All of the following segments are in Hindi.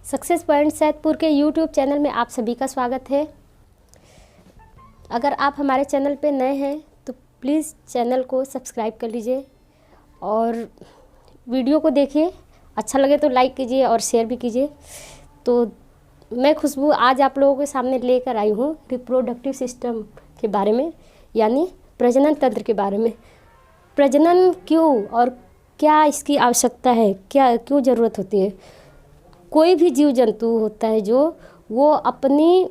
सक्सेस पॉइंट सैदपुर के यूट्यूब चैनल में आप सभी का स्वागत है। अगर आप हमारे चैनल पे नए हैं तो प्लीज़ चैनल को सब्सक्राइब कर लीजिए और वीडियो को देखिए, अच्छा लगे तो लाइक कीजिए और शेयर भी कीजिए। तो मैं खुशबू आज आप लोगों के सामने लेकर आई हूँ रिप्रोडक्टिव सिस्टम के बारे में, यानी प्रजनन तंत्र के बारे में। प्रजनन क्यों और क्या इसकी आवश्यकता है, क्या क्यों ज़रूरत होती है। कोई भी जीव जंतु होता है जो वो अपनी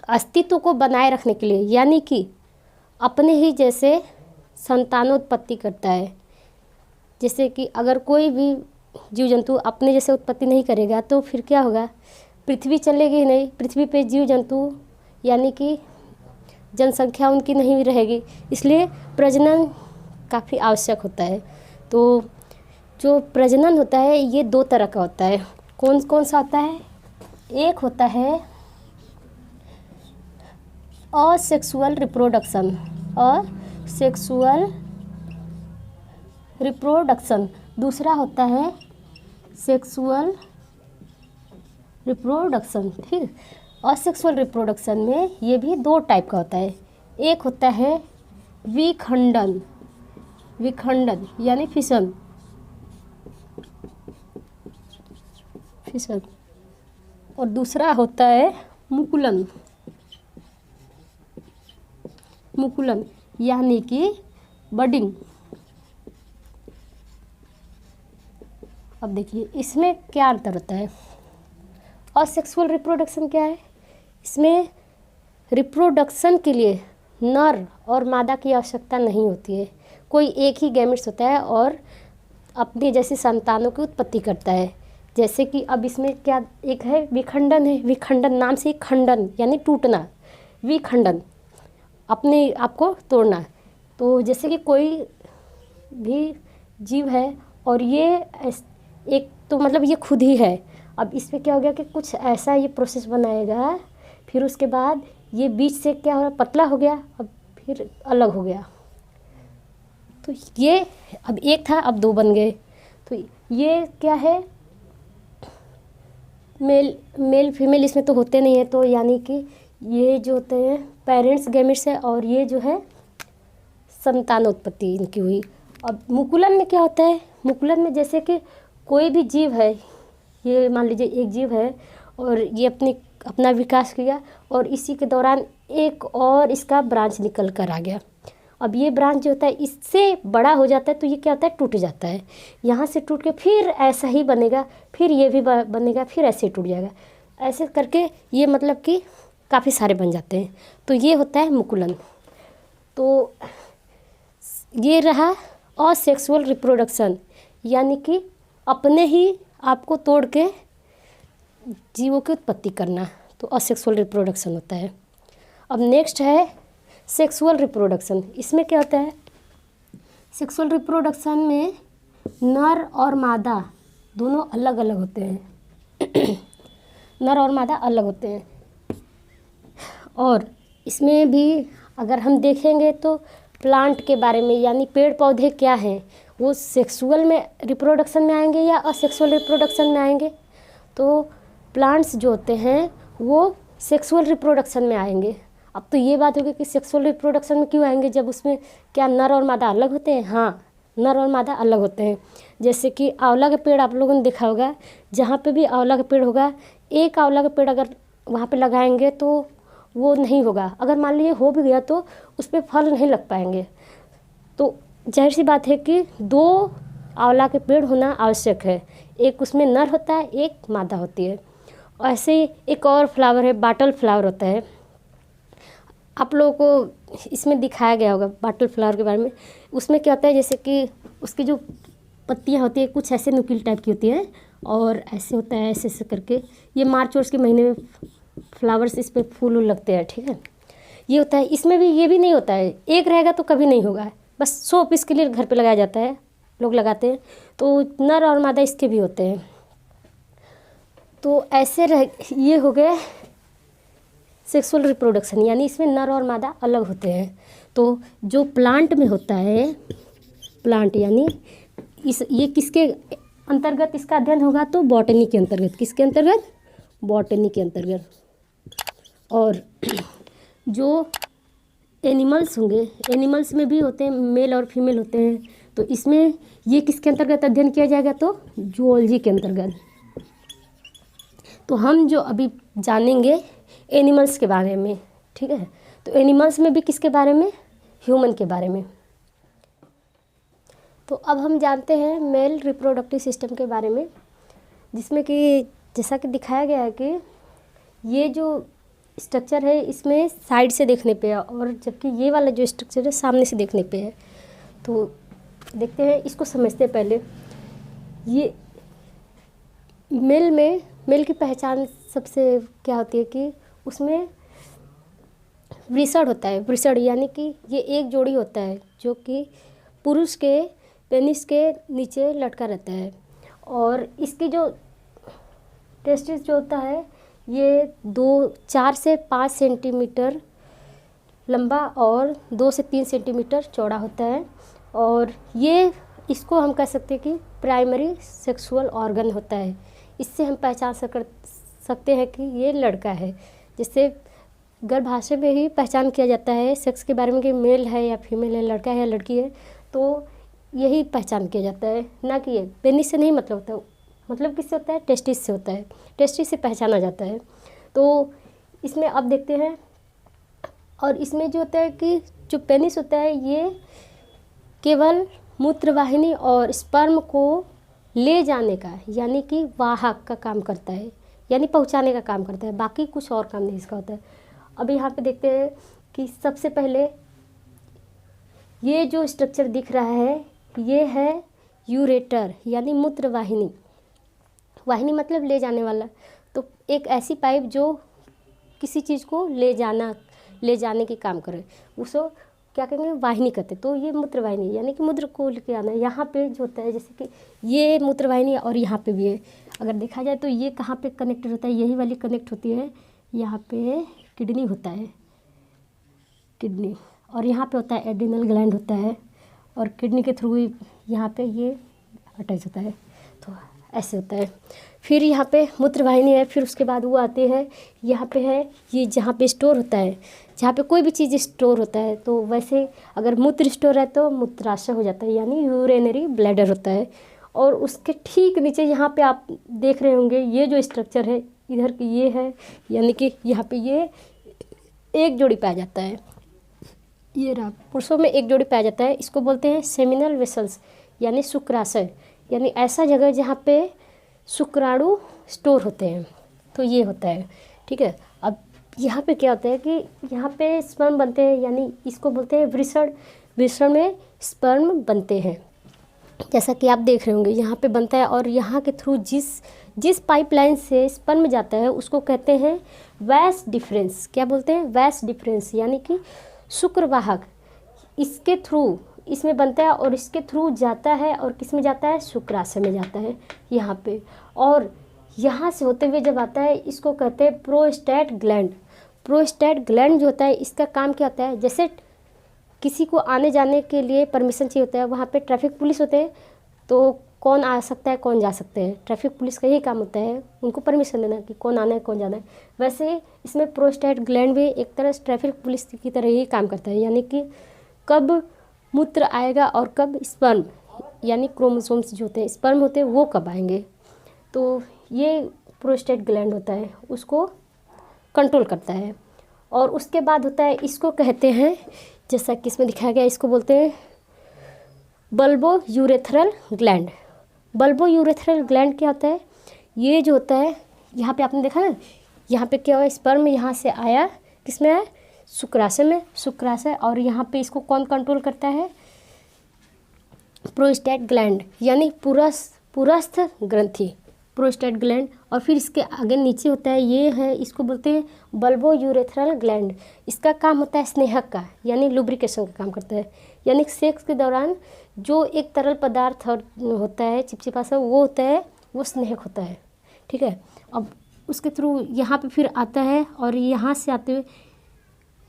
अस्तित्व को बनाए रखने के लिए, यानी कि अपने ही जैसे संतानोत्पत्ति करता है। जैसे कि अगर कोई भी जीव जंतु अपने जैसे उत्पत्ति नहीं करेगा तो फिर क्या होगा, पृथ्वी चलेगी ही नहीं। पृथ्वी पे जीव जंतु यानी कि जनसंख्या उनकी नहीं रहेगी, इसलिए प्रजनन काफ़ी आवश्यक होता है। तो जो प्रजनन होता है ये दो तरह का होता है। कौन कौन सा होता है? एक होता है असेक्सुअल रिप्रोडक्शन, असेक्सुअल रिप्रोडक्शन। दूसरा होता है सेक्सुअल रिप्रोडक्शन। ठीक, असेक्सुअल रिप्रोडक्शन में ये भी दो टाइप का होता है। एक होता है विखंडन, विखंडन यानी फिशन, फिशन। और दूसरा होता है मुकुलन, मुकुलन यानी कि बडिंग। अब देखिए इसमें क्या अंतर होता है। असेक्सुअल रिप्रोडक्शन क्या है? इसमें रिप्रोडक्शन के लिए नर और मादा की आवश्यकता नहीं होती है। कोई एक ही गैमेट्स होता है और अपनी जैसी संतानों की उत्पत्ति करता है। जैसे कि अब इसमें क्या एक है विखंडन है। विखंडन नाम से खंडन यानी टूटना, विखंडन अपने आप को तोड़ना। तो जैसे कि कोई भी जीव है और ये एक तो मतलब ये खुद ही है। अब इसमें क्या हो गया कि कुछ ऐसा ये प्रोसेस बनाएगा, फिर उसके बाद ये बीच से क्या हो रहा, पतला हो गया, अब फिर अलग हो गया। तो ये अब एक था, अब दो बन गए। तो ये क्या है, मेल फीमेल इसमें तो होते नहीं है। तो यानी कि ये जो होते हैं पेरेंट्स गैमेट्स है और ये जो है संतानोत्पत्ति इनकी हुई। अब मुकुलन में क्या होता है? मुकुलन में जैसे कि कोई भी जीव है, ये मान लीजिए एक जीव है और ये अपना विकास किया और इसी के दौरान एक और इसका ब्रांच निकल कर आ गया। अब ये ब्रांच जो होता है इससे बड़ा हो जाता है तो ये क्या होता है, टूट जाता है। यहाँ से टूट के फिर ऐसा ही बनेगा, फिर ये भी बनेगा, फिर ऐसे टूट जाएगा। ऐसे करके ये मतलब कि काफ़ी सारे बन जाते हैं। तो ये होता है मुकुलन। तो ये रहा असेक्सुअल रिप्रोडक्शन, यानी कि अपने ही आपको तोड़ के जीवों की उत्पत्ति करना, तो असेक्सुअल रिप्रोडक्शन होता है। अब नेक्स्ट है सेक्सुअल रिप्रोडक्शन। इसमें क्या होता है, सेक्सुअल रिप्रोडक्शन में नर और मादा दोनों अलग अलग होते हैं। नर और मादा अलग होते हैं। और इसमें भी अगर हम देखेंगे तो प्लांट के बारे में, यानी पेड़ पौधे क्या हैं, वो सेक्सुअल में रिप्रोडक्शन में आएंगे या असेक्सुअल रिप्रोडक्शन में आएंगे। तो प्लांट्स जो होते हैं वो सेक्सुअल रिप्रोडक्शन में आएंगे। अब तो ये बात होगी कि सेक्सुअल रिप्रोडक्शन में क्यों आएंगे, जब उसमें क्या नर और मादा अलग होते हैं? हाँ, नर और मादा अलग होते हैं। जैसे कि आंवला का पेड़ आप लोगों ने देखा होगा, जहाँ पे भी आंवला का पेड़ होगा, एक आंवला का पेड़ अगर वहाँ पे लगाएंगे तो वो नहीं होगा। अगर मान लीजिए हो भी गया तो उस पर फल नहीं लग पाएंगे। तो जाहिर सी बात है कि दो आंवला के पेड़ होना आवश्यक है, एक उसमें नर होता है, एक मादा होती है। ऐसे ही एक और फ्लावर है, बाटल फ्लावर होता है। आप लोगों को इसमें दिखाया गया होगा बाटल फ्लावर के बारे में। उसमें क्या होता है, जैसे कि उसकी जो पत्तियां होती है कुछ ऐसे नुकील टाइप की होती है और ऐसे होता है, ऐसे ऐसे करके। ये मार्च वर्ष के महीने में फ्लावर्स इस पर फूल लगते हैं। ठीक है, ये होता है। इसमें भी ये भी नहीं होता है, एक रहेगा तो कभी नहीं होगा, बस शो पीस के लिए घर पे लगाया जाता है, लोग लगाते हैं। तो नर और मादा इसके भी होते हैं। तो ऐसे ये हो गए सेक्सुअल रिप्रोडक्शन, यानी इसमें नर और मादा अलग होते हैं। तो जो प्लांट में होता है, प्लांट यानी ये किसके अंतर्गत इसका अध्ययन होगा तो बॉटनी के अंतर्गत, किसके अंतर्गत, बॉटनी के अंतर्गत। और जो एनिमल्स होंगे, एनिमल्स में भी होते हैं मेल और फीमेल होते हैं, तो इसमें ये किसके अंतर्गत अध्ययन किया जाएगा, तो जूलॉजी के अंतर्गत। तो हम जो अभी जानेंगे एनिमल्स के बारे में, ठीक है। तो एनिमल्स में भी किसके बारे में, ह्यूमन के बारे में। तो अब हम जानते हैं मेल रिप्रोडक्टिव सिस्टम के बारे में, जिसमें कि जैसा कि दिखाया गया है कि ये जो स्ट्रक्चर है इसमें साइड से देखने पे है, और जबकि ये वाला जो स्ट्रक्चर है सामने से देखने पे है। तो देखते हैं, इसको समझते हैं पहले। ये मेल की पहचान सबसे क्या होती है कि उसमें वृषण होता है। वृषण यानी कि ये एक जोड़ी होता है जो कि पुरुष के पेनिस के नीचे लटका रहता है, और इसकी जो टेस्टिस जो होता है ये 4 से 5 सेंटीमीटर लंबा और 2 से 3 सेंटीमीटर चौड़ा होता है। और ये इसको हम कह सकते हैं कि प्राइमरी सेक्सुअल ऑर्गन होता है। इससे हम पहचान सकते हैं कि ये लड़का है। जैसे गर्भाशय में ही पहचान किया जाता है सेक्स के बारे में कि मेल है या फीमेल है, लड़का है या लड़की है, तो यही पहचान किया जाता है, ना कि ये पेनिस से नहीं मतलब होता है। मतलब किससे होता है, टेस्टिस से होता है, टेस्टिस से पहचाना जाता है। तो इसमें अब देखते हैं, और इसमें जो होता है कि जो पेनिस होता है ये केवल मूत्रवाहिनी और स्पर्म को ले जाने का यानी कि वाहक का काम करता है, यानी पहुंचाने का काम करता है, बाकी कुछ और काम नहीं इसका होता है। अब यहाँ पे देखते हैं कि सबसे पहले ये जो स्ट्रक्चर दिख रहा है ये है यूरेटर यानी मूत्रवाहिनी। वाहिनी मतलब ले जाने वाला। तो एक ऐसी पाइप जो किसी चीज़ को ले जाने के काम करे, उसको क्या कहेंगे, वाहिनी कहते हैं। तो ये मूत्रवाहिनी यानी कि मूत्र को लेके आना। यहाँ पे जो होता है जैसे कि ये मूत्रवाहिनी और यहाँ पे भी है। अगर देखा जाए तो ये कहाँ पे कनेक्टेड होता है, यही वाली कनेक्ट होती है, यहाँ पे किडनी होता है, किडनी। और यहाँ पे होता है एड्रिनल ग्लैंड होता है, और किडनी के थ्रू ही यहाँ पे ये अटैच होता है। तो ऐसे होता है। फिर यहाँ पे मूत्रवाहिनी है, फिर उसके बाद वो आती है, यहाँ पे है ये जहाँ पे स्टोर होता है, जहाँ पे कोई भी चीज़ स्टोर होता है। तो वैसे अगर मूत्र स्टोर है तो मूत्राशय हो जाता है यानी यूरिनरी ब्लैडर होता है। और उसके ठीक नीचे यहाँ पे आप देख रहे होंगे ये जो स्ट्रक्चर है इधर की ये है, यानी कि यहाँ पे ये एक जोड़ी पाया जाता है। ये रहा, पुरुषों में एक जोड़ी पाया जाता है। इसको बोलते हैं सेमिनल वेसल्स यानी शुक्राशय, यानी ऐसा जगह जहाँ पे शुक्राणु स्टोर होते हैं। तो ये होता है, ठीक है। अब यहाँ पे क्या होता है कि यहाँ पे स्पर्म बनते हैं, यानी इसको बोलते हैं वृषण। वृषण में स्पर्म बनते हैं, जैसा कि आप देख रहे होंगे यहाँ पे बनता है। और यहाँ के थ्रू जिस पाइपलाइन से स्पर्म जाता है उसको कहते हैं वैस डिफरेंस। क्या बोलते हैं, वैस डिफरेंस, यानी कि शुक्रवाहक। इसके थ्रू इसमें बनता है और इसके थ्रू जाता है, और किस में जाता है, शुक्राशय में जाता है यहाँ पे। और यहाँ से होते हुए जब आता है इसको कहते हैं प्रोस्टेट ग्लैंड। प्रोस्टेट ग्लैंड जो होता है इसका काम क्या होता है, जैसे किसी को आने जाने के लिए परमिशन चाहिए होता है, वहाँ पे ट्रैफिक पुलिस होते हैं, तो कौन आ सकता है कौन जा सकते हैं, ट्रैफिक पुलिस का यही काम होता है, उनको परमिशन देना कि कौन आना है कौन जाना है। वैसे इसमें प्रोस्टेट ग्लैंड भी एक तरह से ट्रैफिक पुलिस की तरह ही काम करता है, यानी कि कब मूत्र आएगा और कब स्पर्म, यानी क्रोमोसोम्स जो होते हैं स्पर्म होते हैं वो कब आएंगे। तो ये प्रोस्टेट ग्लैंड होता है, उसको कंट्रोल करता है। और उसके बाद होता है, इसको कहते हैं, जैसा कि इसमें दिखाया गया, इसको बोलते हैं bulbo urethral gland. Bulbo urethral gland क्या होता है, ये जो होता है यहाँ पे आपने देखा ना, यहाँ पे क्या हुआ, स्पर्म यहाँ से आया, किसमें आया, शुक्राशय में, शुक्राशय। और यहाँ पे इसको कौन कंट्रोल करता है, प्रोस्टेट ग्लैंड यानी पुरस्थ ग्रंथि, प्रोस्टेट ग्लैंड। और फिर इसके आगे नीचे होता है, ये है, इसको बोलते हैं बल्बो यूरेथ्रल ग्लैंड। इसका काम होता है स्नेहक का, यानी लुब्रिकेशन का काम करता है, यानी सेक्स के दौरान जो एक तरल पदार्थ होता है चिपचिपा सा, वो होता है, वो स्नेहक होता है, ठीक है। अब उसके थ्रू यहाँ पे फिर आता है और यहाँ से आते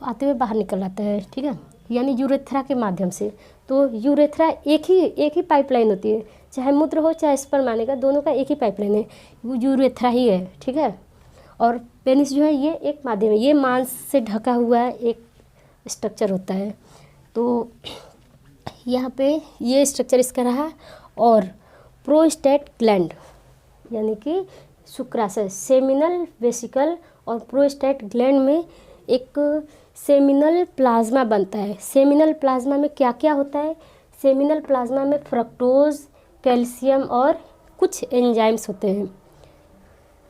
हुए बाहर निकल आता है, ठीक है। यानी यूरेथ्रा के माध्यम से। तो यूरेथ्रा एक ही पाइपलाइन होती है, चाहे मूत्र हो चाहे स्पर्म आने का, दोनों का एक ही पाइपलाइन है, वो यूरेथ्रा ही है, ठीक है। और पेनिस जो है ये एक माध्यम है, ये मांस से ढका हुआ एक स्ट्रक्चर होता है। तो यहाँ पे ये स्ट्रक्चर इसका रहा। और प्रोस्टेट ग्लैंड यानी कि शुक्राशय, सेमिनल वेसिकल और प्रोस्टेट ग्लैंड में एक सेमिनल प्लाज्मा बनता है। सेमिनल प्लाज्मा में क्या क्या होता है? सेमिनल प्लाज्मा में फ्रक्टोज, कैल्शियम और कुछ एंजाइम्स होते हैं।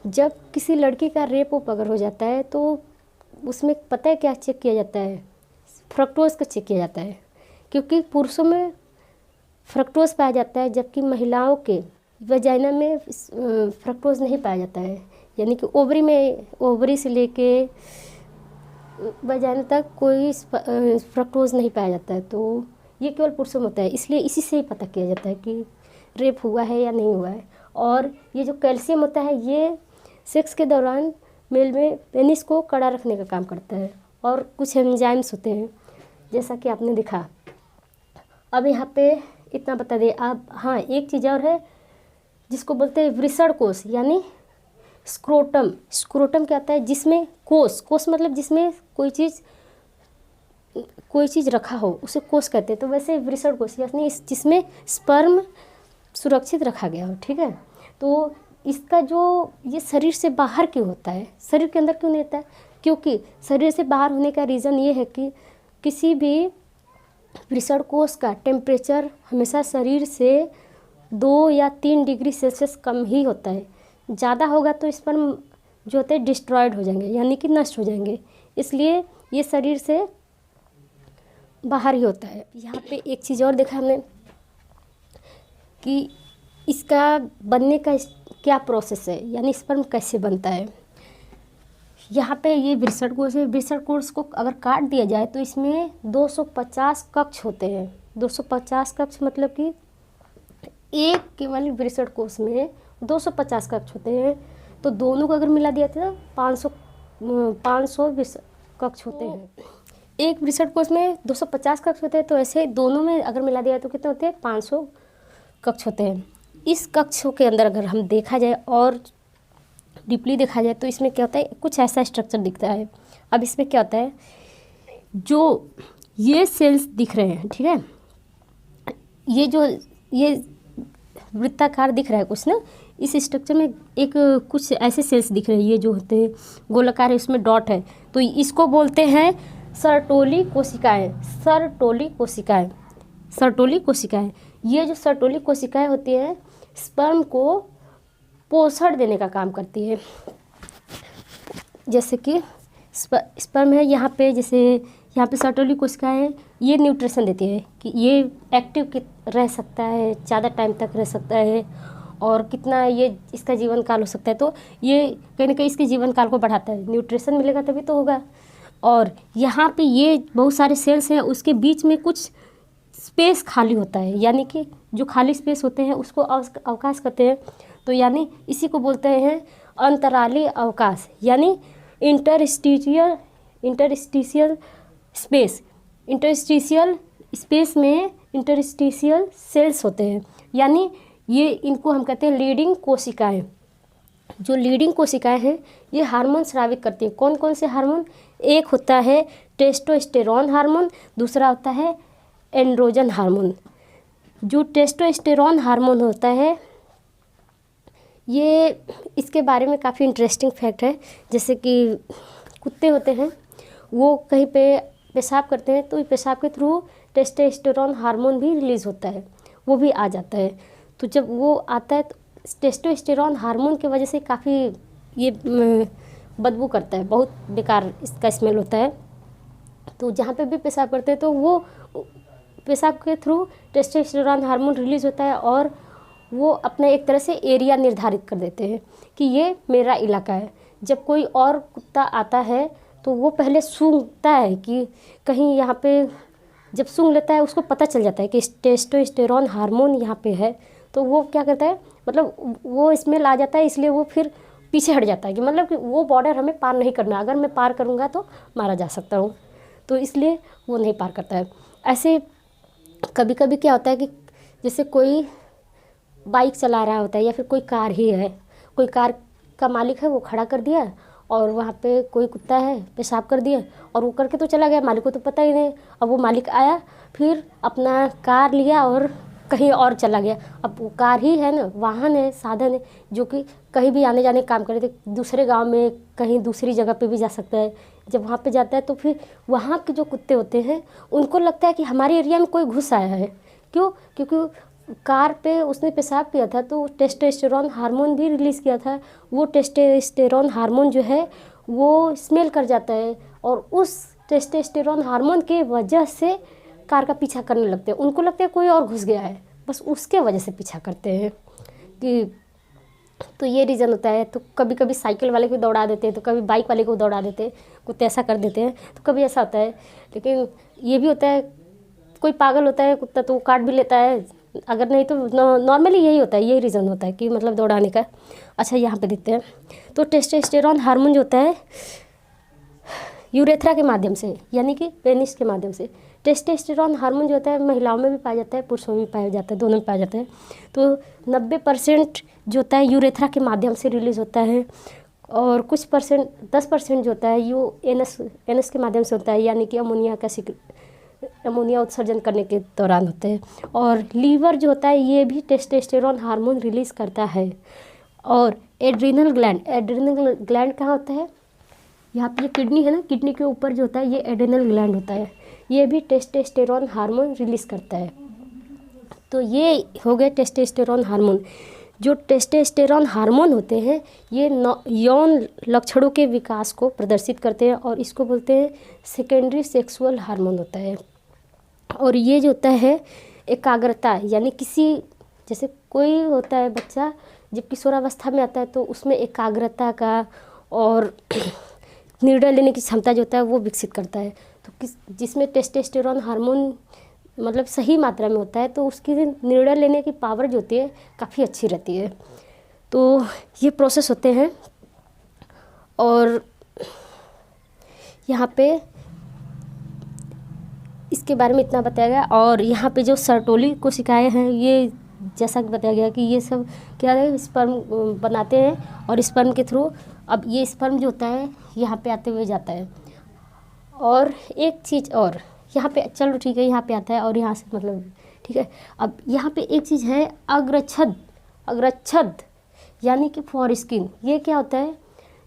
जब किसी लड़की का रेप अगर हो जाता है तो उसमें पता है क्या चेक किया जाता है? फ्रक्टोज का चेक किया जाता है, क्योंकि पुरुषों में फ्रक्टोज पाया जाता है जबकि महिलाओं के वजाइना में फ्रक्टोज नहीं पाया जाता है। यानी कि ओवरी में, ओवरी से लेके वजाइना तक कोई फ्रक्टोज नहीं पाया जाता है। तो ये केवल पुरुषों में होता है, इसलिए इसी से ही पता किया जाता है कि रेप हुआ है या नहीं हुआ है। और ये जो कैल्शियम होता है ये सेक्स के दौरान मेल में पेनिस को कड़ा रखने का काम करता है। और कुछ एंजाइम्स होते हैं जैसा कि आपने देखा। अब यहाँ पे इतना बता दिए। अब हाँ, एक चीज़ और है जिसको बोलते हैं वृषण कोश यानी स्क्रोटम। स्क्रोटम क्या होता है? जिसमें कोश मतलब जिसमें कोई चीज़ रखा हो उसे कोश कहते हैं। तो वैसे वृषण कोश यानी जिसमें स्पर्म सुरक्षित रखा गया हो, ठीक है। तो इसका जो ये शरीर से बाहर क्यों होता है, शरीर के अंदर क्यों नहीं होता है? क्योंकि शरीर से बाहर होने का रीज़न ये है कि किसी भी वृषण कोश का टेम्परेचर हमेशा शरीर से 2 या 3 डिग्री सेल्सियस कम ही होता है। ज़्यादा होगा तो स्पर्म जो होते हैं डिस्ट्रॉयड हो जाएंगे, यानी कि नष्ट हो जाएंगे। इसलिए ये शरीर से बाहर ही होता है। यहाँ पे एक चीज़ और देखा हमने कि इसका बनने का क्या प्रोसेस है, यानी स्पर्म कैसे बनता है। यहाँ पे ये वृषण कोश है। वृषण कोश को अगर काट दिया जाए तो इसमें 250 कक्ष होते हैं। 250 कक्ष मतलब कि एक केवल वृषण कोश में 250 कक्ष होते हैं। तो दोनों को अगर मिला दिया तो 500 कक्ष होते हैं। एक वृषण कोश में 250 कक्ष होते हैं, तो ऐसे दोनों में अगर मिला दिया तो कितने होते हैं? 500 कक्ष होते हैं। इस कक्षों के अंदर अगर हम देखा जाए और डीपली देखा जाए तो इसमें क्या होता है? कुछ ऐसा स्ट्रक्चर दिखता है। अब इसमें क्या होता है? जो ये सेल्स दिख रहे हैं, ठीक है, ये वृत्ताकार दिख रहा है कुछ ना, इस स्ट्रक्चर में एक कुछ ऐसे सेल्स दिख रहे हैं, ये जो होते हैं गोलाकार है, इसमें डॉट है। तो इसको बोलते हैं सर्टोली कोशिकाएं। सर्टोली कोशिकाएं, सर्टोली कोशिकाएं। ये जो सर्टोली कोशिकाएं होती हैं स्पर्म को पोषण देने का काम करती है। जैसे कि स्पर्म है यहाँ पे, जैसे यहाँ पे सर्टोली कोशिकाएं ये न्यूट्रिशन देती है कि ये एक्टिव रह सकता है, ज़्यादा टाइम तक रह सकता है और कितना ये इसका जीवन काल हो सकता है। तो ये कहीं ना कहीं इसके जीवन काल को बढ़ाता है। न्यूट्रिशन मिलेगा तभी तो होगा। और यहाँ पे ये बहुत सारे सेल्स हैं, उसके बीच में कुछ स्पेस खाली होता है, यानी कि जो खाली स्पेस होते हैं उसको अवकाश कहते हैं। तो यानी इसी को बोलते हैं अंतराली अवकाश, यानी इंटरस्टिशियल स्पेस। इंटरस्टिशियल स्पेस में इंटरस्टिशियल सेल्स होते हैं, यानी ये इनको हम कहते हैं लीडिंग कोशिकाएं। जो लीडिंग कोशिकाएं हैं ये हार्मोन स्रावित करती हैं। कौन कौन से हार्मोन? एक होता है टेस्टोस्टेरोन हार्मोन, दूसरा होता है एंड्रोजन हार्मोन। जो टेस्टोस्टेरोन हार्मोन होता है ये, इसके बारे में काफ़ी इंटरेस्टिंग फैक्ट है। जैसे कि कुत्ते होते हैं वो कहीं पे पेशाब करते हैं तो पेशाब के थ्रू टेस्टोस्टेरोन हार्मोन भी रिलीज़ होता है, वो भी आ जाता है। तो जब वो आता है तो टेस्टोस्टेरोन हार्मोन की वजह से काफ़ी ये बदबू करता है, बहुत बेकार इसका स्मेल होता है। तो जहाँ पे भी पेशाब करते हैं तो वो पेशाब के थ्रू टेस्टोस्टेरोन हार्मोन रिलीज़ होता है और वो अपना एक तरह से एरिया निर्धारित कर देते हैं कि ये मेरा इलाका है। जब कोई और कुत्ता आता है तो वो पहले सूंघता है कि कहीं यहाँ पे, जब सूंघ लेता है उसको पता चल जाता है कि टेस्टोस्टेरोन हार्मोन यहाँ पे है। तो वो क्या करता है, मतलब वो स्मेल आ जाता है, इसलिए वो फिर पीछे हट जाता है कि मतलब कि वो बॉर्डर हमें पार नहीं करना, अगर मैं पार करूँगा तो मारा जा सकता हूँ। तो इसलिए वो नहीं पार करता है। ऐसे कभी कभी क्या होता है कि जैसे कोई बाइक चला रहा होता है या फिर कोई कार ही है, कोई कार का मालिक है, वो खड़ा कर दिया और वहाँ पे कोई कुत्ता है पेशाब कर दिया और वो करके तो चला गया, मालिक को तो पता ही नहीं। अब वो मालिक आया, फिर अपना कार लिया और कहीं और चला गया। अब वो कार ही है ना, वाहन है, साधन है, जो कि कहीं भी आने जाने काम करे, तो दूसरे गांव में कहीं दूसरी जगह पे भी जा सकता है। जब वहाँ पे जाता है तो फिर वहाँ के जो कुत्ते होते हैं उनको लगता है कि हमारे एरिया में कोई घुस आया है। क्यों? क्योंकि कार पे उसने पेशाब किया था तो टेस्टोस्टेरोन हार्मोन भी रिलीज़ किया था। वो टेस्टोस्टेरोन हार्मोन जो है वो स्मेल कर जाता है और उस टेस्टोस्टेरोन हार्मोन की वजह से कार का पीछा करने लगते हैं। उनको लगता है कोई और घुस गया है, बस उसके वजह से पीछा करते हैं कि तो ये रीज़न होता है। तो कभी कभी साइकिल वाले को दौड़ा देते हैं, तो कभी बाइक वाले को दौड़ा देते हैं, कुत्ते ऐसा कर देते हैं, तो कभी ऐसा होता है। लेकिन ये भी होता है, कोई पागल होता है कुत्ता तो वो काट भी लेता है, अगर नहीं तो नॉर्मली यही होता है, यही रीज़न होता है कि मतलब दौड़ाने का। अच्छा, यहाँ पे देखते हैं तो टेस्टोस्टेरोन हार्मोन जो होता है यूरेथ्रा के माध्यम से, यानी कि पेनिस के माध्यम से। टेस्टोस्टेरोन हार्मोन जो होता है महिलाओं में भी पाया जाता है, पुरुषों में भी पाया जाता है, दोनों में पाया जाता है। तो 90% जो होता है यूरेथ्रा के माध्यम से रिलीज़ होता है और कुछ परसेंट 10% जो होता है यू एनएस के माध्यम से होता है, यानी कि अमोनिया उत्सर्जन करने के दौरान होते हैं। और लीवर जो होता है ये भी टेस्टोस्टेरोन हार्मोन रिलीज़ करता है। और एड्रिनल ग्लैंड कहाँ होता है? यहाँ पे ये किडनी है ना, किडनी के ऊपर जो होता है ये एड्रिनल ग्लैंड होता है, ये भी टेस्टोस्टेरोन हार्मोन रिलीज़ करता है। तो ये हो गए टेस्टोस्टेरोन हार्मोन। जो टेस्टोस्टेरोन हार्मोन होते हैं ये यौन लक्षणों के विकास को प्रदर्शित करते हैं और इसको बोलते हैं सेकेंडरी सेक्सुअल हार्मोन होता है। और ये जो होता है एकाग्रता, यानी किसी जैसे कोई होता है बच्चा जब किशोरावस्था में आता है तो उसमें एकाग्रता का और निर्णय लेने की क्षमता जो होता है वो विकसित करता है। तो जिसमें टेस्टोस्टेरोन हार्मोन मतलब सही मात्रा में होता है तो उसकी निर्णय लेने की पावर जो होती है काफ़ी अच्छी रहती है। तो ये प्रोसेस होते हैं और यहाँ पे इसके बारे में इतना बताया गया। और यहाँ पे जो सर्टोली कोशिकाएं हैं ये जैसा कि बताया गया कि ये सब क्या है, स्पर्म बनाते हैं और स्पर्म के थ्रू अब ये स्पर्म जो होता है यहाँ पे आते हुए जाता है। और एक चीज़ और यहाँ पे, चलो ठीक है, यहाँ पे आता है और यहाँ से मतलब ठीक है। अब यहाँ पे एक चीज़ है अग्रच्छद यानी कि फॉर स्किन। ये क्या होता है?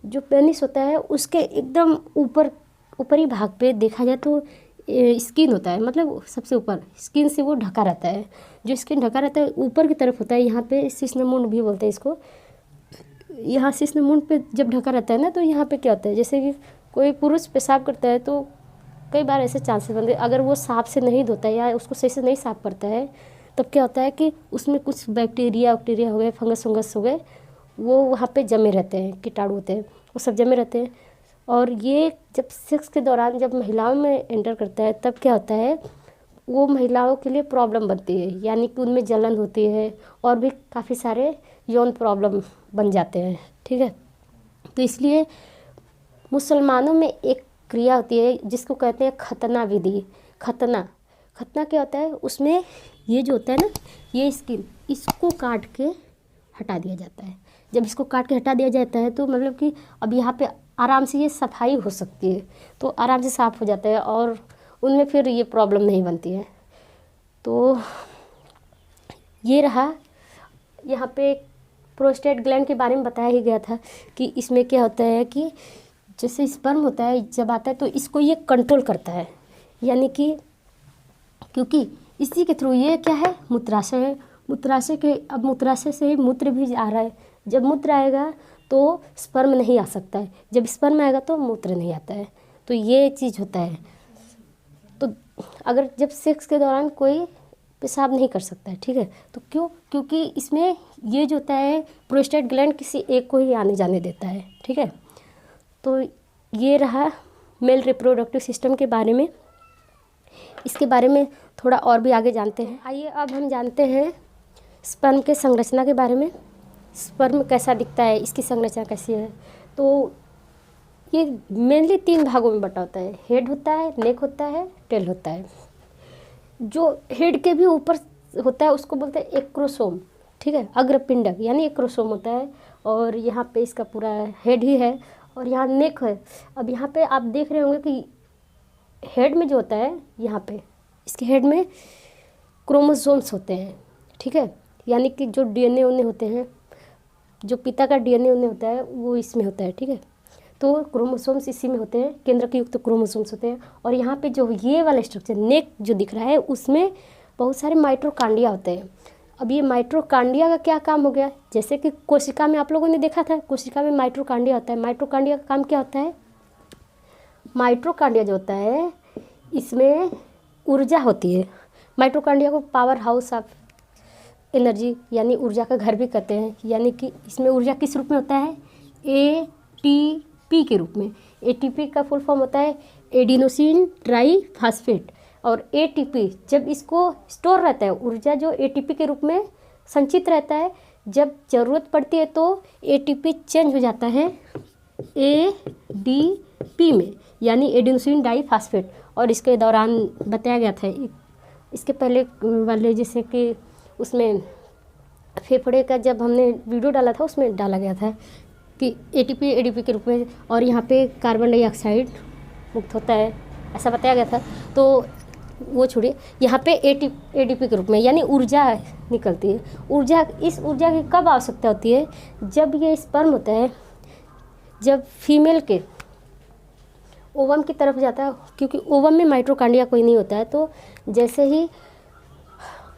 जो पेनिस होता है उसके एकदम ऊपरी भाग पे देखा जाए तो स्किन होता है, मतलब सबसे ऊपर स्किन से वो ढका रहता है। जो स्किन ढका रहता है ऊपर की तरफ होता है, यहाँ पे शिश्नमुंड भी बोलते हैं इसको। यहाँ शिश्नमुंड पे जब ढका रहता है ना तो यहाँ पे क्या होता है, जैसे कि कोई पुरुष पेशाब करता है तो कई बार ऐसे चांसेस बनते हैं, अगर वो साफ से नहीं धोता है या उसको सही से नहीं साफ करता है तब क्या होता है कि उसमें कुछ बैक्टीरिया हो गए, फंगस हो गए, वो वहाँ पे जमे रहते हैं, कीटाणु होते हैं वो सब जमे रहते हैं। और ये जब सेक्स के दौरान जब महिलाओं में एंटर करता है तब क्या होता है, वो महिलाओं के लिए प्रॉब्लम बनती है, यानी कि उनमें जलन होती है और भी काफ़ी सारे यौन प्रॉब्लम बन जाते हैं। ठीक है, तो इसलिए मुसलमानों में एक क्रिया होती है जिसको कहते हैं खतना विधि। खतना क्या होता है? उसमें ये जो होता है ना, ये स्किन, इसको काट के हटा दिया जाता है। जब इसको काट के हटा दिया जाता है तो मतलब कि अब यहाँ पे आराम से ये सफाई हो सकती है, तो आराम से साफ़ हो जाता है और उनमें फिर ये प्रॉब्लम नहीं बनती है। तो ये रहा, यहाँ पे प्रोस्टेट ग्लैंड के बारे में बताया ही गया था कि इसमें क्या होता है कि जैसे स्पर्म होता है जब आता है तो इसको ये कंट्रोल करता है, यानी कि क्योंकि इसी के थ्रू ये क्या है, मूत्राशय है। अब मूत्राशय से ही मूत्र भी आ रहा है। जब मूत्र आएगा तो स्पर्म नहीं आ सकता है, जब स्पर्म आएगा तो मूत्र नहीं आता है। तो ये चीज़ होता है। तो अगर जब सेक्स के दौरान कोई पेशाब नहीं कर सकता है, ठीक है, तो क्यों? क्योंकि इसमें ये जो होता है प्रोस्टेट ग्लैंड किसी एक को ही आने जाने देता है। ठीक है, तो ये रहा मेल रिप्रोडक्टिव सिस्टम के बारे में। इसके बारे में थोड़ा और भी आगे जानते हैं। आइए अब हम जानते हैं स्पर्म के संरचना के बारे में। स्पर्म कैसा दिखता है, इसकी संरचना कैसी है। तो ये मेनली 3 भागों में बटा होता है। हेड होता है, नेक होता है, टेल होता है। जो हेड के भी ऊपर होता है उसको बोलते हैं एक्रोसोम, ठीक है, अग्रपिंडक यानी एक्रोसोम होता है। और यहाँ पे इसका पूरा हेड ही है और यहाँ नेक है। अब यहाँ पे आप देख रहे होंगे कि हेड में जो होता है, यहाँ पे इसके हेड में क्रोमोसोम्स होते हैं, ठीक है, यानी कि जो डीएनए उन्हें होते हैं, जो पिता का डीएनए उन्हें होता है वो इसमें होता है, ठीक है। तो क्रोमोसोम्स इसी में होते हैं, केंद्रक युक्त क्रोमोसोम्स होते हैं। और यहाँ पे जो ये वाला स्ट्रक्चर नेक जो दिख रहा है उसमें बहुत सारे माइटोकांडिया होते हैं। अब ये माइटोकांडिया का क्या काम हो गया, जैसे कि कोशिका में आप लोगों ने देखा था, कोशिका में माइटोकांडिया होता है। माइटोकांडिया का काम क्या होता है, माइटोकांडिया जो होता है इसमें ऊर्जा होती है। माइटोकांडिया को पावर हाउस ऑफ एनर्जी यानी ऊर्जा का घर भी कहते हैं। यानी कि इसमें ऊर्जा किस रूप में होता है, एटीपी के रूप में। एटीपी का फुल फॉर्म होता है एडिनोसिन ट्राईफॉस्फेट। और एटीपी जब इसको स्टोर रहता है, ऊर्जा जो एटीपी के रूप में संचित रहता है, जब ज़रूरत पड़ती है तो एटीपी चेंज हो जाता है एडीपी में यानी एडिनोसिन डाईफॉस्फेट। और इसके दौरान बताया गया था, इसके पहले वाले जैसे कि उसमें फेफड़े का जब हमने वीडियो डाला था उसमें डाला गया था कि एटीपी एडीपी के रूप में, और यहाँ पे कार्बन डाइऑक्साइड मुक्त होता है, ऐसा बताया गया था। तो वो छोड़िए, यहाँ पे एडीपी के रूप में यानी ऊर्जा निकलती है। ऊर्जा, इस ऊर्जा की कब आवश्यकता होती है, जब ये स्पर्म होता है, जब फीमेल के ओवम की तरफ जाता है, क्योंकि ओवम में माइटोकांड्रिया कोई नहीं होता है। तो जैसे ही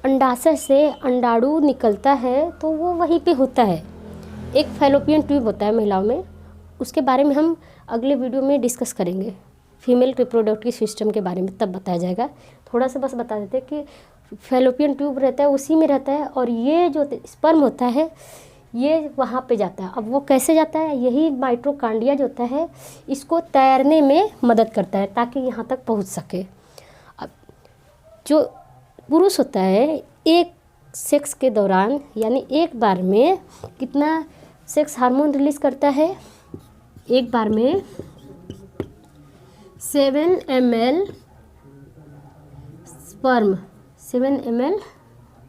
अंडाशय से अंडाणु निकलता है तो वो वहीं पे होता है। एक फैलोपियन ट्यूब होता है महिलाओं में, उसके बारे में हम अगले वीडियो में डिस्कस करेंगे, फीमेल रिप्रोडक्टिव सिस्टम के बारे में तब बताया जाएगा। थोड़ा सा बस बता देते कि फैलोपियन ट्यूब रहता है उसी में रहता है, और ये जो स्पर्म होता है ये वहाँ पे जाता है। अब वो कैसे जाता है, यही माइटोकांड्रिया जो होता है इसको तैरने में मदद करता है ताकि यहाँ तक पहुँच सके। अब जो पुरुष होता है एक सेक्स के दौरान यानी एक बार में कितना सेक्स हार्मोन रिलीज करता है, एक बार में 7 ml स्पर्म, 7 ml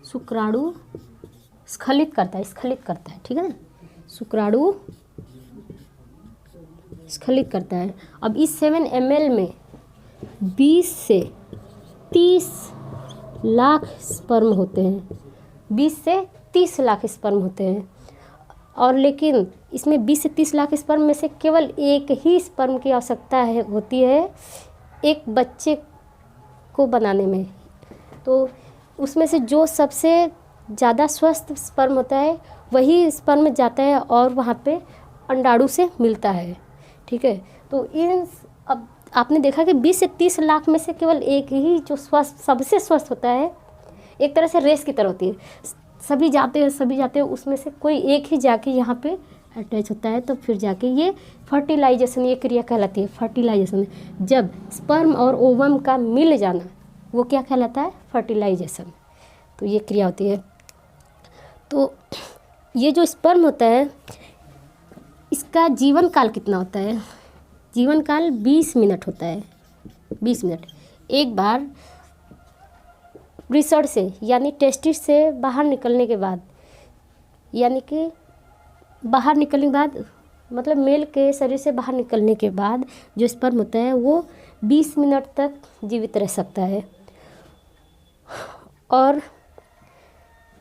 शुक्राणु स्खलित करता है, ठीक है ना, शुक्राणु स्खलित करता है। अब इस 7 ml में 20 से 30 लाख स्पर्म होते हैं, 20 से 30 लाख स्पर्म होते हैं। और लेकिन इसमें 20 से 30 लाख स्पर्म में से केवल एक ही स्पर्म की आवश्यकता होती है एक बच्चे को बनाने में। तो उसमें से जो सबसे ज़्यादा स्वस्थ स्पर्म होता है वही स्पर्म जाता है और वहाँ पे अंडाणु से मिलता है, ठीक है। तो अब आपने देखा कि 20 से 30 लाख में से केवल एक ही जो स्वस्थ, सबसे स्वस्थ होता है, एक तरह से रेस की तरह होती है, सभी जाते हैं, उसमें से कोई एक ही जाके यहाँ पे अटैच होता है। तो फिर जाके ये फर्टिलाइजेशन, ये क्रिया कहलाती है फर्टिलाइजेशन। जब स्पर्म और ओवम का मिल जाना वो क्या कहलाता है, फर्टिलाइजेशन। तो ये क्रिया होती है। तो ये जो स्पर्म होता है इसका जीवन काल कितना होता है, जीवन काल 20 मिनट होता है, 20 मिनट। एक बार वृषण से यानी टेस्टिस से बाहर निकलने के बाद, यानी कि बाहर निकलने के बाद मतलब मेल के शरीर से बाहर निकलने के बाद जो स्पर्म होता है वो 20 मिनट तक जीवित रह सकता है। और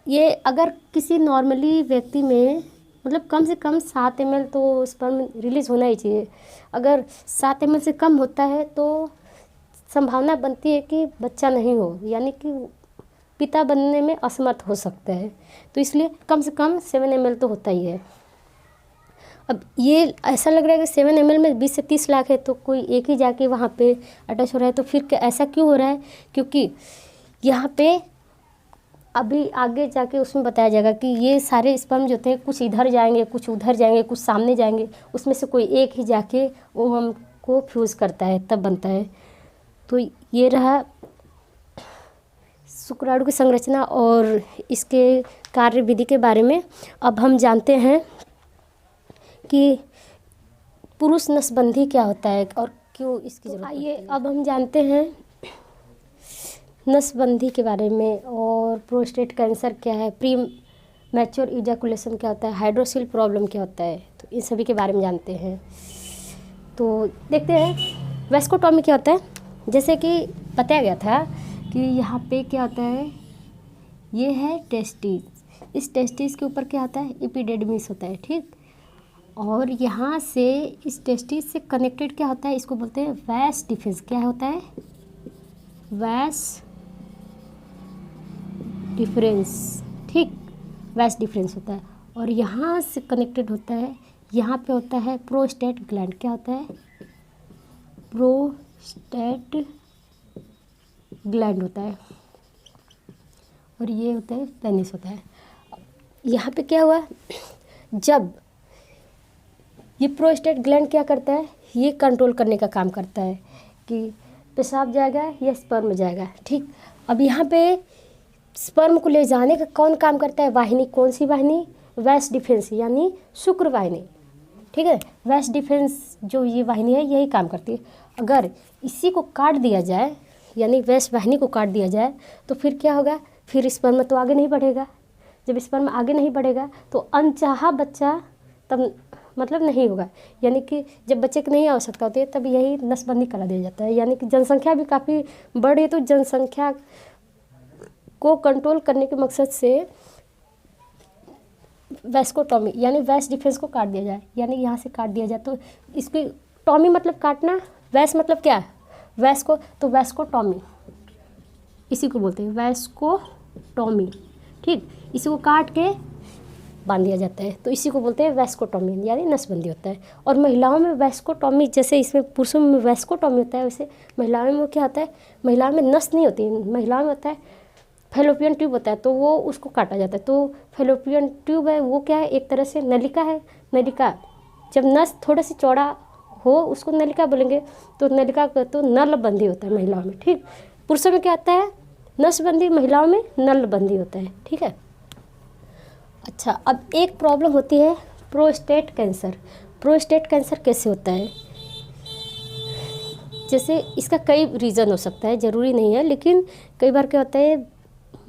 ये अगर किसी नॉर्मली व्यक्ति में मतलब कम से कम 7 ml तो स्पर्म रिलीज़ होना ही चाहिए। अगर 7 ml से कम होता है तो संभावना बनती है कि बच्चा नहीं हो, यानी कि पिता बनने में असमर्थ हो सकता है। तो इसलिए कम से कम 7 ml तो होता ही है। अब ये ऐसा लग रहा है कि 7 ml में 20 से 30 लाख है तो कोई एक ही जाके वहाँ पे अटैच हो रहा है। तो फिर ऐसा क्यों हो रहा है, क्योंकि यहाँ पे अभी आगे जाके उसमें बताया जाएगा कि ये सारे स्पर्म जो थे कुछ इधर जाएंगे, कुछ उधर जाएंगे, कुछ सामने जाएंगे, उसमें से कोई एक ही जाके ओवम को फ्यूज़ करता है तब बनता है। तो ये रहा शुक्राणु की संरचना और इसके कार्य विधि के बारे में। अब हम जानते हैं कि पुरुष नसबंदी क्या होता है और क्यों इसकी जरूरत है? आइए अब हम जानते हैं नसबंदी के बारे में, और प्रोस्टेट कैंसर क्या है, प्री मैच्योर इजैकुलेशन क्या होता है, हाइड्रोसिल प्रॉब्लम क्या होता है, तो इन सभी के बारे में जानते हैं। तो देखते हैं वेस्कोटॉमी क्या होता है। जैसे कि बताया गया था कि यहाँ पे क्या होता है, ये है टेस्टिस, इस टेस्टिस के ऊपर क्या होता है, एपिडिडमिस होता है, ठीक। और यहाँ से इस टेस्टिस से कनेक्टेड क्या होता है, इसको बोलते हैं वैस डिफरेंस। क्या होता है, वैस डिफरेंस, ठीक, वैस डिफरेंस होता है। और यहाँ से कनेक्टेड होता है, यहाँ पे होता है प्रोस्टेट ग्लैंड। क्या होता है, प्रोस्टेट ग्लैंड होता है, और ये होता है पेनिस होता है। यहाँ पे क्या हुआ, जब ये प्रोस्टेट ग्लैंड क्या करता है, ये कंट्रोल करने का काम करता है कि पेशाब जाएगा या स्पर्म जाएगा, ठीक। अब यहाँ पे स्पर्म को ले जाने का कौन काम करता है, वाहिनी, कौन सी वाहिनी, वैस डिफेंस यानी शुक्र वाहिनी, ठीक है। वैस डिफेंस जो ये वाहिनी है यही काम करती है। अगर इसी को काट दिया जाए, यानी वैस वाहिनी को काट दिया जाए, तो फिर क्या होगा, फिर स्पर्म तो आगे नहीं बढ़ेगा। जब स्पर्म आगे नहीं बढ़ेगा तो अनचाहा बच्चा तब मतलब नहीं होगा, यानी कि जब बच्चे की नहीं आवश्यकता होती है तब यही नसबंदी करा दिया जाता है। यानी कि जनसंख्या भी काफ़ी बढ़ी, तो जनसंख्या को कंट्रोल करने के मकसद से वेस्कोटॉमी यानी वैस डिफेंस को काट दिया जाए, यानी यहाँ से काट दिया जाए। तो इसकी टॉमी मतलब काटना, वैस मतलब क्या है, वैस को, तो वैस्कोटॉमी इसी को बोलते हैं, वैस्कोटॉमी, ठीक। इसी को काट के बांध दिया जाता है, तो इसी को बोलते हैं वैस्कोटॉमी यानी नसबंदी होता है। और महिलाओं में वैस्कोटॉमी, जैसे इसमें पुरुषों में वैस्कोटॉमी होता है, वैसे महिलाओं में क्या होता है, महिलाओं में नस नहीं होती, महिलाओं में होता है फैलोपियन ट्यूब होता है, तो वो उसको काटा जाता है। तो फैलोपियन ट्यूब है वो क्या है, एक तरह से नलिका है। नलिका, जब नस थोड़ा सी चौड़ा हो उसको नलिका बोलेंगे, तो नलिका का तो नलबंदी होता है महिलाओं में, ठीक। पुरुषों में क्या होता है, नसबंदी, महिलाओं में नलबंदी होता है, ठीक है। अच्छा, अब एक प्रॉब्लम होती है प्रोस्टेट कैंसर। प्रोस्टेट कैंसर कैसे होता है, जैसे इसका कई रीज़न हो सकता है, ज़रूरी नहीं है, लेकिन कई बार क्या होता है,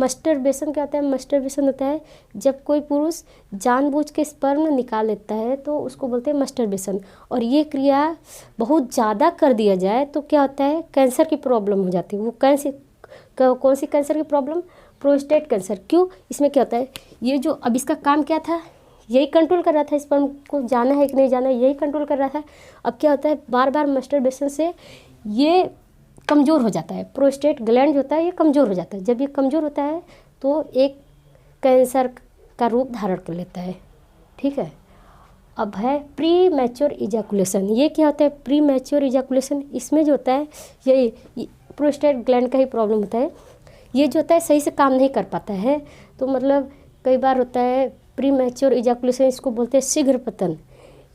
मस्टरबेशन क्या होता है, मस्टरबेशन होता है जब कोई पुरुष जानबूझ के स्पर्म निकाल लेता है तो उसको बोलते हैं मस्टरबेशन। और ये क्रिया बहुत ज़्यादा कर दिया जाए तो क्या होता है, कैंसर की प्रॉब्लम हो जाती है। वो कौन सी कैंसर की प्रॉब्लम, प्रोस्टेट कैंसर। क्यों, इसमें क्या होता है, ये जो अब इसका काम क्या था, यही कंट्रोल कर रहा था, स्पर्म को जाना है कि नहीं जाना है यही कंट्रोल कर रहा था। अब क्या होता है, बार बार मस्टरबेशन से ये कमज़ोर हो जाता है, प्रोस्टेट ग्लैंड होता है ये कमज़ोर हो जाता है। जब ये कमज़ोर होता है तो एक कैंसर का रूप धारण कर लेता है, ठीक है। अब है प्री मैच्योर इजैकुलेशन। ये क्या होता है, प्री मैच्योर इजैकुलेशन, इसमें जो होता है ये प्रोस्टेट ग्लैंड का ही प्रॉब्लम होता है। ये जो होता है सही से काम नहीं कर पाता है, तो मतलब कई बार होता है प्री मैच्योर इजैकुलेशन, इसको बोलते हैं शीघ्र पतन।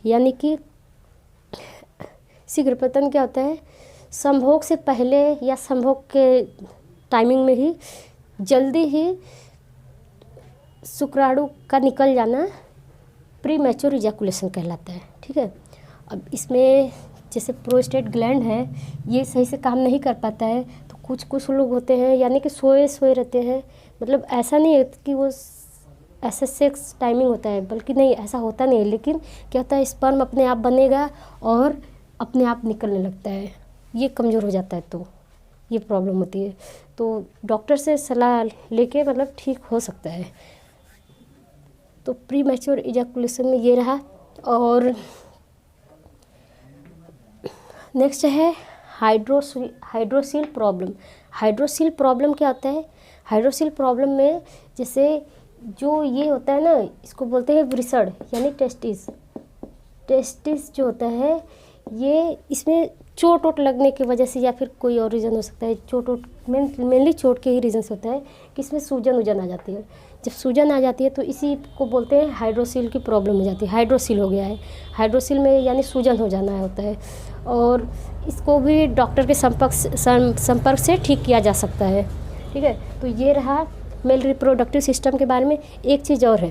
यानी कि शीघ्र पतन क्या होता है, संभोग से पहले या संभोग के टाइमिंग में ही जल्दी ही शुक्राणु का निकल जाना प्री मैच्योर इजैकुलेशन कहलाता है, ठीक है। अब इसमें जैसे प्रोस्टेट ग्लैंड है ये सही से काम नहीं कर पाता है, तो कुछ लोग होते हैं यानी कि सोए रहते हैं। मतलब ऐसा नहीं है कि वो ऐसा सेक्स टाइमिंग होता है, बल्कि नहीं, ऐसा होता नहीं है, लेकिन क्या होता है, स्पर्म अपने आप बनेगा और अपने आप निकलने लगता है, ये कमज़ोर हो जाता है, तो ये प्रॉब्लम होती है। तो डॉक्टर से सलाह लेके मतलब ठीक हो सकता है। तो प्री मैच्योर इजैकुलेशन में ये रहा। और नेक्स्ट है हाइड्रोसिल प्रॉब्लम। हाइड्रोसिल प्रॉब्लम क्या होता है, हाइड्रोसिल प्रॉब्लम में जैसे जो ये होता है ना, इसको बोलते हैं वृषण यानी टेस्टिस जो होता है, ये इसमें चोट वोट लगने की वजह से या फिर कोई और रीज़न हो सकता है, चोट वोट मेनली चोट के ही रीज़न से होता है कि इसमें सूजन आ जाती है। जब सूजन आ जाती है तो इसी को बोलते हैं हाइड्रोसिल की प्रॉब्लम हो जाती है, हाइड्रोसिल हो गया है। हाइड्रोसिल में यानी सूजन हो जाना होता है, और इसको भी डॉक्टर के संपर्क से ठीक किया जा सकता है, ठीक है। तो ये रहा मेल रिप्रोडक्टिव सिस्टम के बारे में। एक चीज़ और है,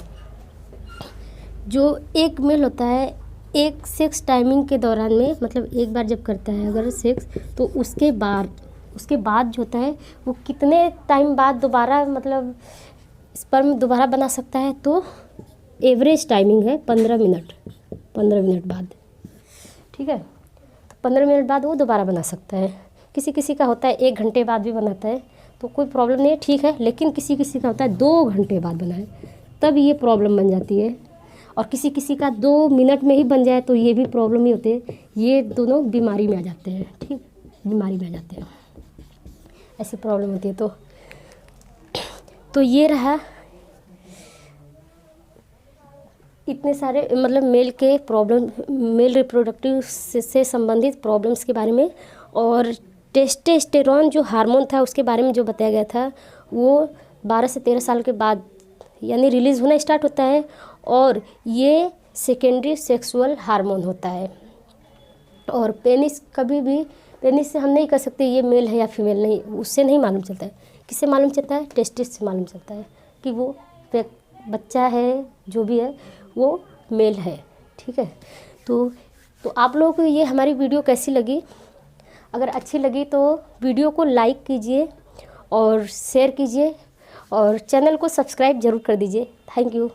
जो एक मेल होता है एक सेक्स टाइमिंग के दौरान में, मतलब एक बार जब करता है अगर सेक्स, तो उसके बाद जो होता है वो कितने टाइम बाद दोबारा मतलब स्पर्म दोबारा बना सकता है, तो एवरेज टाइमिंग है 15 मिनट बाद, ठीक है। तो 15 मिनट बाद वो दोबारा बना सकता है। किसी किसी का होता है 1 घंटे बाद भी बनाता है, तो कोई प्रॉब्लम नहीं है, ठीक है। लेकिन किसी किसी का होता है 2 घंटे बाद बनाए, तब ये प्रॉब्लम बन जाती है। और किसी किसी का 2 मिनट में ही बन जाए तो ये भी प्रॉब्लम ही होती है। ये दोनों बीमारी में आ जाते हैं, ठीक, बीमारी में आ जाते हैं, ऐसी प्रॉब्लम होती है। तो ये रहा इतने सारे मतलब मेल रिप्रोडक्टिव से संबंधित प्रॉब्लम्स के बारे में। और टेस्टोस्टेरोन जो हार्मोन था उसके बारे में जो बताया गया था, वो 12 से 13 साल के बाद यानी रिलीज़ होना स्टार्ट होता है। और ये सेकेंडरी सेक्सुअल हार्मोन होता है। और पेनिस कभी भी, पेनिस से हम नहीं कह सकते ये मेल है या फीमेल, नहीं, उससे नहीं मालूम चलता है। किससे मालूम चलता है? टेस्टिस से मालूम चलता है कि वो बच्चा है, जो भी है वो मेल है, ठीक है। तो आप लोगों को ये हमारी वीडियो कैसी लगी? अगर अच्छी लगी तो वीडियो को लाइक कीजिए और शेयर कीजिए और चैनल को सब्सक्राइब ज़रूर कर दीजिए। Thank you.